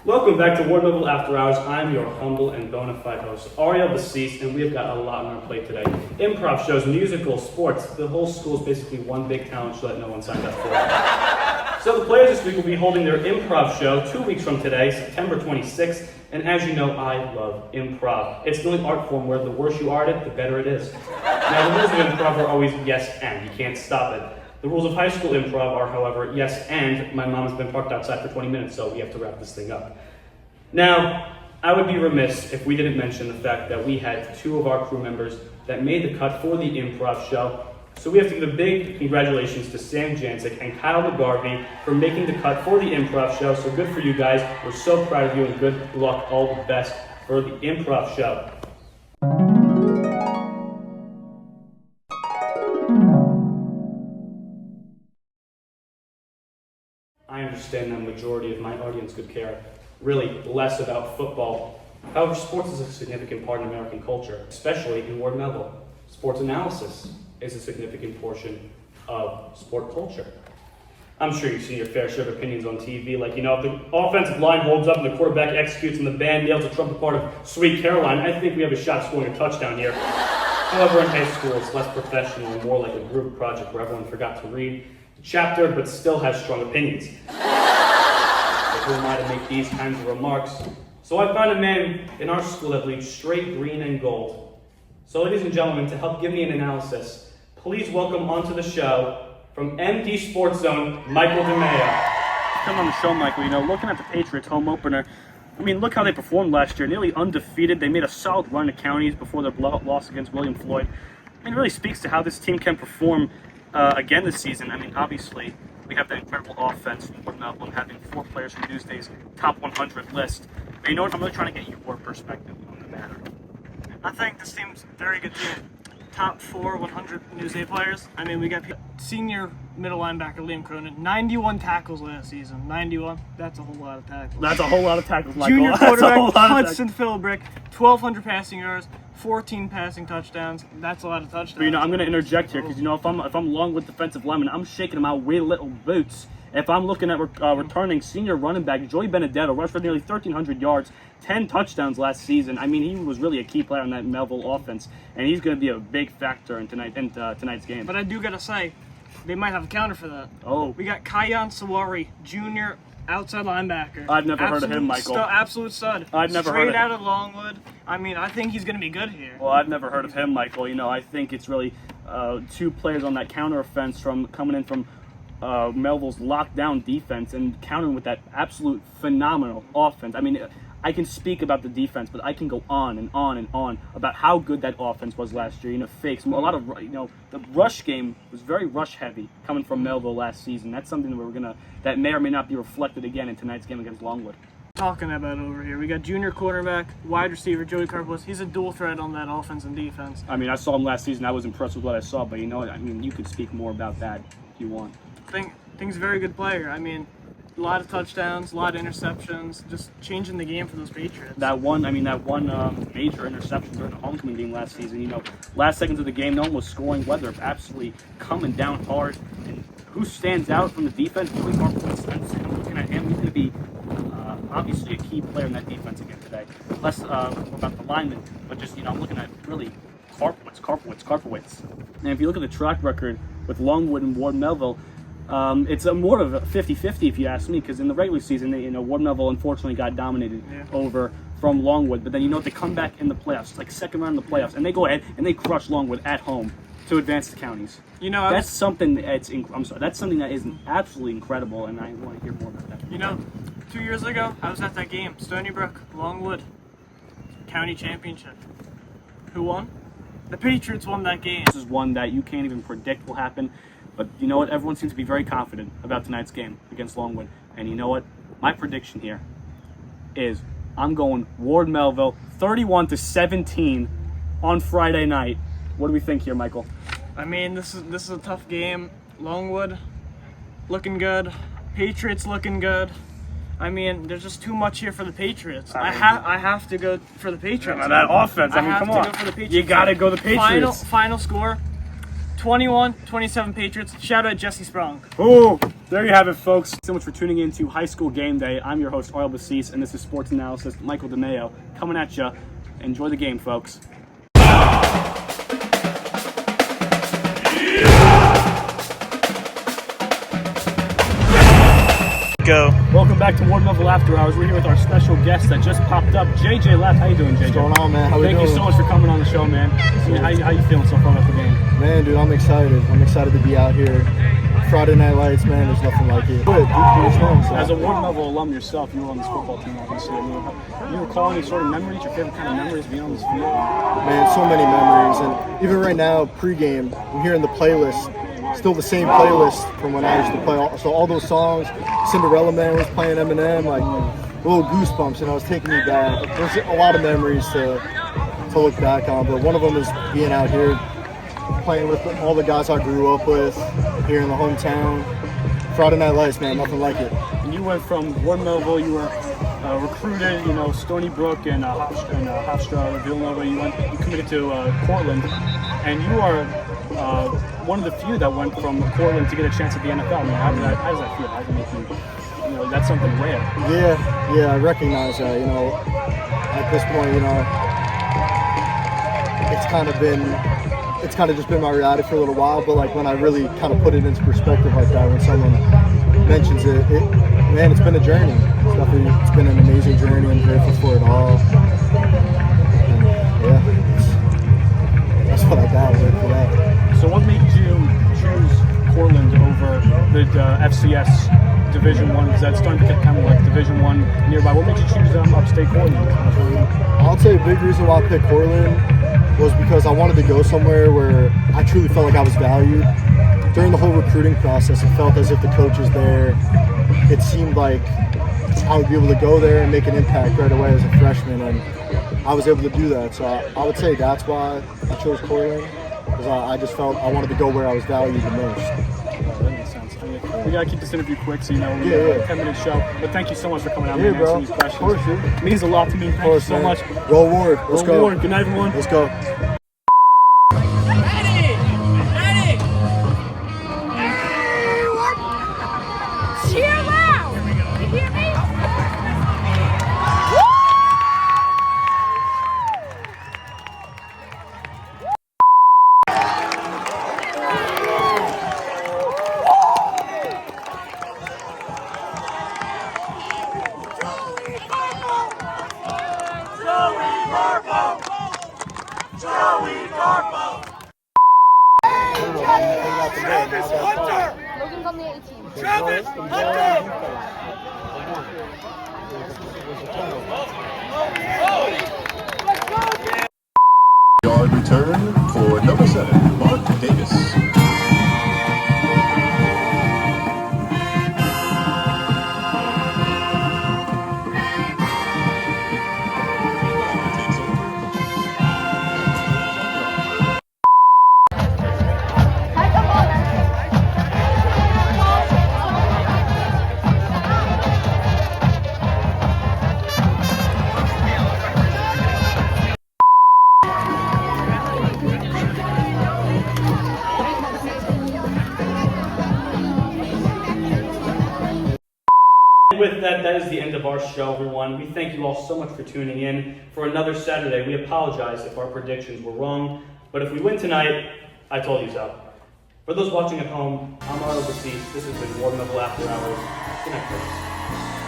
Welcome back to Ward Melville After Hours. I'm your humble and bona fide host, Ariel Basis, and we have got a lot on our plate today. Improv shows, musicals, sports. The whole school is basically one big talent show that no one signed up for. So the players this week will be holding their improv show 2 weeks from today, September 26th. And as you know, I love improv. It's the only art form where the worse you are at it, the better it is. Now, the rules of improv are always yes and. You can't stop it. The rules of high school improv are, however, yes and. My mom has been parked outside for 20 minutes, so we have to wrap this thing up. Now, I would be remiss if we didn't mention the fact that we had two of our crew members that made the cut for the improv show. So we have to give a big congratulations to Sam Jancic and Kyle McGarvey for making the cut for the improv show. So good for you guys. We're so proud of you and good luck, all the best for the improv show. I understand that the majority of my audience could care really less about football. However, sports is a significant part of American culture, especially in Ward Melville. Sports analysis is a significant portion of sport culture. I'm sure you've seen your fair share of opinions on TV, like, if the offensive line holds up and the quarterback executes and the band nails a trumpet part of Sweet Caroline, I think we have a shot scoring a touchdown here. However, in high school, it's less professional and more like a group project where everyone forgot to read the chapter but still has strong opinions. Who am I to make these kinds of remarks? So I found a man in our school that believes straight green and gold. So ladies and gentlemen, to help give me an analysis, please welcome onto the show from MD Sports Zone, Michael DeMeo. Come on the show, Michael. Looking at the Patriots home opener, look how they performed last year. Nearly undefeated. They made a solid run of counties before their loss against William Floyd. It really speaks to how this team can perform again this season. Obviously, we have that incredible offense from Ward Melville, having 4 players from Newsday's top 100 list. But you know what? I'm really trying to get your perspective on the matter. I think this team's a very good team. Top 4 100 Newsday players. We got senior middle linebacker Liam Cronin, 91 tackles last season. 91. That's a whole lot of tackles. That's a whole lot of tackles, Michael. Junior quarterback Hudson Philbrick, 1,200 passing yards, 14 passing touchdowns. That's a lot of touchdowns. But I'm going to interject here because if I'm long with defensive linemen, I'm shaking them out with little boots. If I'm looking at returning senior running back Joey Benedetto, rushed for nearly 1,300 yards, 10 touchdowns last season. He was really a key player in that Melville offense, and he's going to be a big factor in tonight's game. But I do got to say, they might have a counter for that. Oh. We got Kayan Sawari, junior outside linebacker. I've never heard of him, Michael. Absolute stud. I've never heard of him. Straight out of Longwood. I think he's going to be good here. Well, I've never heard of him, Michael. I think it's really 2 players on that counter offense coming in from Melville's lockdown defense and countering with that absolute phenomenal offense. I can speak about the defense, but I can go on and on and on about how good that offense was last year. Fakes, a lot of, the rush game was very rush heavy coming from Melville last season. That's something that may or may not be reflected again in tonight's game against Longwood. Talking about over here, we got junior quarterback, wide receiver Joey Karpos. He's a dual threat on that offense and defense. I saw him last season. I was impressed with what I saw, but you could speak more about that if you want. I think he's a very good player. A lot of touchdowns, a lot of interceptions, just changing the game for those Patriots. That one major interception during the homecoming game last season. Last seconds of the game, no one was scoring. Weather absolutely coming down hard. And who stands out from the defense? Joey Karpos. I'm looking at him. He's going to be obviously a key player in that defense again today. Less about the linemen, but just I'm looking at really Karpowitz. And if you look at the track record with Longwood and Ward Melville, it's more of a 50-50 if you ask me, because in the regular season, Ward Melville unfortunately got dominated over from Longwood, but then they come back in the playoffs, like second round of the playoffs, and they go ahead and they crush Longwood at home to advance the counties. That's something that is absolutely incredible, and I want to hear more about that. 2 years ago, I was at that game, Stony Brook, Longwood, county championship. Who won? The Patriots won that game. This is one that you can't even predict will happen. But you know what? Everyone seems to be very confident about tonight's game against Longwood. And you know what? My prediction here is I'm going Ward Melville 31-17 on Friday night. What do we think here, Michael? This is a tough game. Longwood looking good. Patriots looking good. There's just too much here for the Patriots. I have to go for the Patriots. That offense. Come on. Go for the Patriots. You got to go the Patriots. Final score. 21-27 Patriots. Shout out Jesse Sprung. Oh, there you have it, folks. Thanks so much for tuning in to High School Game Day. I'm your host, Ariel Basis, and this is Sports Analysis Michael DeMeo coming at you. Enjoy the game, folks. Go. Welcome back to Melville After Hours. We're here with our special guest that just popped up, JJ Left. How you doing, JJ? What's going on, man? How we doing? Thank you so much for coming on the show, man. How you feeling so far about the game? Man, dude, I'm excited. I'm excited to be out here. Friday Night Lights, man, there's nothing like it. Good, dude, as a Ward Melville alum yourself, you were on this football team, obviously. You recall any sort of memories, your favorite kind of memories being on this field? Man, so many memories. And even right now, pregame, I'm hearing the playlist. Still the same playlist from when I used to play. So all those songs, Cinderella Man was playing Eminem, like little goosebumps, and I was taking me back. There's a lot of memories to look back on, but one of them is being out here, playing with all the guys I grew up with here in the hometown. Friday Night Lights, man, nothing like it. And you went from Ward Melville, you were recruited, Stony Brook and Hofstra, Villanova. You committed to Cortland, and you are one of the few that went from Cortland to get a chance at the NFL. I mean, how does that feel? How does it make you? That's something rare. Yeah, I recognize that. At this point, it's kind of just been my reality for a little while. But like when I really kind of put it into perspective like that, when someone mentions it, man, it's been a journey. It's been an amazing journey. I'm grateful for it all. And yeah, that's what I got for that. So what made you choose Cortland over the FCS Division I? Because that's starting to get kind of like Division I nearby. What made you choose upstate Cortland? I'll tell you a big reason why I picked Cortland was because I wanted to go somewhere where I truly felt like I was valued. During the whole recruiting process, it felt as if the coaches there, it seemed like I would be able to go there and make an impact right away as a freshman, and I was able to do that. So I would say that's why I chose Cortland, because I just felt I wanted to go where I was valued the most. That makes sense. We gotta keep this interview quick, so we have a 10-minute show. But thank you so much for coming out and and answering bro. these questions. Of course, dude. It means a lot to me. Thank you so much. Go Ward. Let's go. Ward. Good night, everyone. Let's go. Cheer loud! You hear me? Logan's on the 18. Travis Hunter! Yard return for number 7, Mark Davis. With that, that is the end of our show, everyone. We thank you all so much for tuning in for another Saturday. We apologize if our predictions were wrong, but if we win tonight, I told you so. For those watching at home, I'm Ariel Basis. This has been Melville After Hours. Good night, folks.